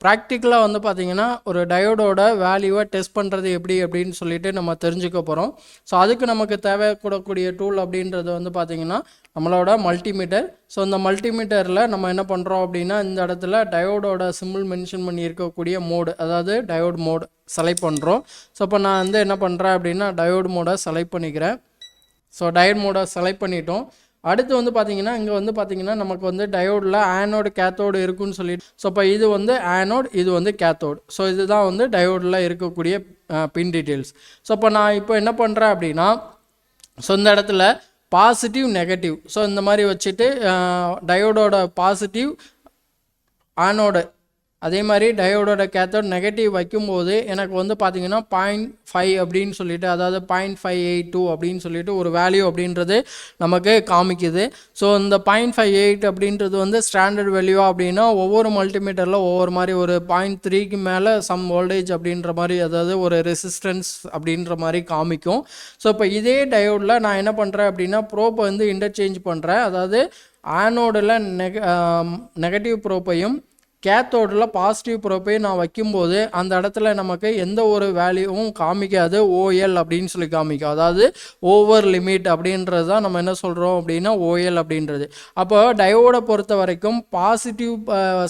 ப்ராக்டிக்கலாக வந்து பார்த்திங்கன்னா ஒரு டயோடோட வேல்யூவை டெஸ்ட் பண்ணுறது எப்படி அப்படின்னு சொல்லிட்டு நம்ம தெரிஞ்சுக்க போகிறோம். ஸோ அதுக்கு நமக்கு தேவைப்படக்கூடிய டூல் அப்படின்றது வந்து பார்த்திங்கன்னா நம்மளோட மல்டிமீட்டர். ஸோ இந்த மல்டிமீட்டரில் நம்ம என்ன பண்ணுறோம் அப்படின்னா இந்த இடத்துல டயோடோட சிம்பிள் மென்ஷன் பண்ணி இருக்கக்கூடிய மோடு, அதாவது டயோட் மோடு செலக்ட் பண்ணுறோம். ஸோ இப்போ நான் வந்து என்ன பண்ணுறேன் அப்படின்னா டயோட் மோடை செலக்ட் பண்ணிக்கிறேன். ஸோ டயோட் மோடை செலக்ட் பண்ணிட்டோம். அடுத்து வந்து பார்த்திங்கன்னா இங்கே வந்து பார்த்திங்கன்னா நமக்கு வந்து டயோடில் ஆனோடு கேத்தோடு இருக்குன்னு சொல்லிட்டு, ஸோ இப்போ இது வந்து ஆனோட், இது வந்து கேத்தோடு. ஸோ இதுதான் வந்து டயோடில் இருக்கக்கூடிய பின் டீட்டெயில்ஸ். ஸோ இப்போ நான் இப்போ என்ன பண்ணுறேன் அப்படின்னா ஸோ இந்த இடத்துல பாசிட்டிவ் நெகட்டிவ், ஸோ இந்த மாதிரி வச்சுட்டு டயோடோட பாசிட்டிவ் ஆனோடு, அதே மாதிரி டயோடோட கேத்தோட் நெகட்டிவ் வைக்கும்போது எனக்கு வந்து பார்த்திங்கன்னா 0.5 அப்படின்னு சொல்லிட்டு, அதாவது 0.582 அப்படின்னு சொல்லிட்டு ஒரு வேல்யூ அப்படின்றது நமக்கு காமிக்குது. ஸோ இந்த 0.58 அப்படின்றது வந்து ஸ்டாண்டர்ட் வேல்யூ அப்படின்னா ஒவ்வொரு மல்டிமீட்டரில் ஒவ்வொரு மாதிரி ஒரு 0.3க்கு மேலே சம் வோல்டேஜ் அப்படின்ற மாதிரி, அதாவது ஒரு ரெசிஸ்டன்ஸ் அப்படின்ற மாதிரி காமிக்கும். ஸோ இப்போ இதே டயோடில் நான் என்ன பண்ணுறேன் அப்படின்னா ப்ரோப்பை வந்து இன்டர்சேஞ்ச் பண்ணுறேன். அதாவது ஆனோடில் நெகட்டிவ் ப்ரோப்பையும் கேத்தோடில் பாசிட்டிவ் ப்ரோப்பையும் நான் வைக்கும்போது அந்த இடத்துல நமக்கு எந்த ஒரு வேல்யூவும் காமிக்காது, ஓஎல் அப்படின்னு சொல்லி காமிக்கும். அதாவது ஓவர் லிமிட் அப்படின்றது தான் நம்ம என்ன சொல்கிறோம் அப்படின்னா ஓஎல் அப்படின்றது. அப்போ டயோடை பொறுத்த வரைக்கும் பாசிட்டிவ்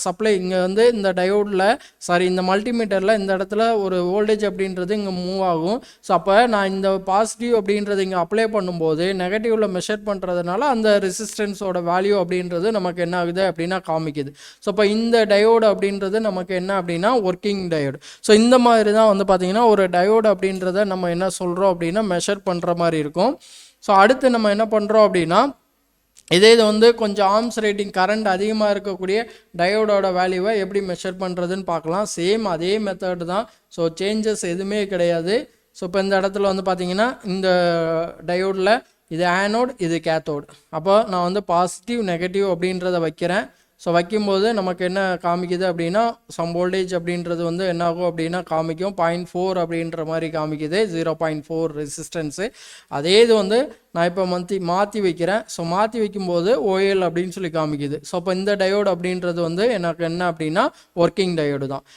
சப்ளை இங்கே வந்து இந்த டயோடில் இந்த மல்டிமீட்டரில் இந்த இடத்துல ஒரு வோல்டேஜ் அப்படின்றது இங்கே மூவ் ஆகும். ஸோ அப்போ நான் இந்த பாசிட்டிவ் அப்படின்றது இங்கே அப்ளை பண்ணும்போது நெகட்டிவில் மெஷர் பண்ணுறதுனால அந்த ரெசிஸ்டன்ஸோட வேல்யூ அப்படின்றது நமக்கு என்ன ஆகுது அப்படின்னா காமிக்குது. ஸோ இப்போ இந்த டயோடு அப்படின்றது நமக்கு என்ன அப்படின்னா ஒர்க்கிங் டயோடு. ஸோ இந்த மாதிரி தான் வந்து பார்த்தீங்கன்னா ஒரு டயோடு அப்படின்றத நம்ம என்ன சொல்கிறோம் அப்படின்னா மெஷர் பண்ணுற மாதிரி இருக்கும். ஸோ அடுத்து நம்ம என்ன பண்ணுறோம் அப்படின்னா இது வந்து கொஞ்சம் ஆர்ம்ஸ் ரேட்டிங் கரண்ட் அதிகமாக இருக்கக்கூடிய டயோடோட வேல்யூவை எப்படி மெஷர் பண்ணுறதுன்னு பார்க்கலாம். சேம் அதே மெத்தட் தான். ஸோ சேஞ்சஸ் எதுவுமே கிடையாது. ஸோ இப்போ இந்த இடத்துல வந்து பார்த்தீங்கன்னா இந்த டயோடில் இது ஆனோட், இது கேத்தோடு. அப்போ நான் வந்து பாசிட்டிவ் நெகட்டிவ் அப்படின்றத வைக்கிறேன். ஸோ வைக்கும்போது நமக்கு என்ன காமிக்குது அப்படின்னா சம் வோல்டேஜ் அப்படின்றது வந்து என்ன ஆகும் அப்படின்னா காமிக்கும் 0.4 அப்படின்ற மாதிரி காமிக்குது, 0.4 ரெசிஸ்டன்ஸு. அதே இது வந்து நான் இப்போ மாற்றி வைக்கிறேன். ஸோ மாற்றி வைக்கும்போது ஓஎல் அப்படின்னு சொல்லி காமிக்குது. ஸோ இப்போ இந்த டயோடு அப்படின்றது வந்து எனக்கு என்ன அப்படின்னா ஒர்க்கிங் டயோடு தான்.